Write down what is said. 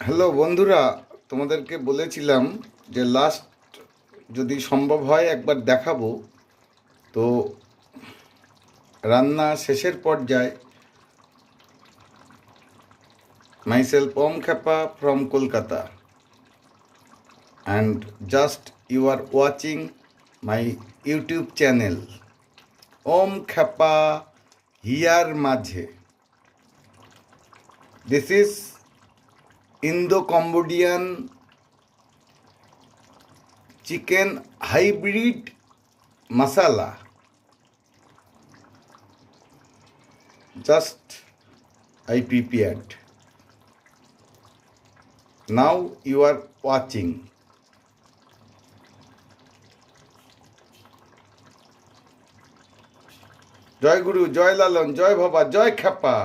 Hello বন্ধুরা, তোমাদেরকে বলেছিলাম যে লাস্ট যদি সম্ভব হয় একবার দেখাবো। তো রান্না শেষের পর্যায়ে myself Om Khepa from Kolkata, and just you are watching my YouTube channel Om Khepa here মাঝে। This is Indo Cambodian chicken hybrid masala. Just I prepared. Now you are watching. জয় গুরু, জয় লালন, জয় বাবা, জয় খ্যাপা।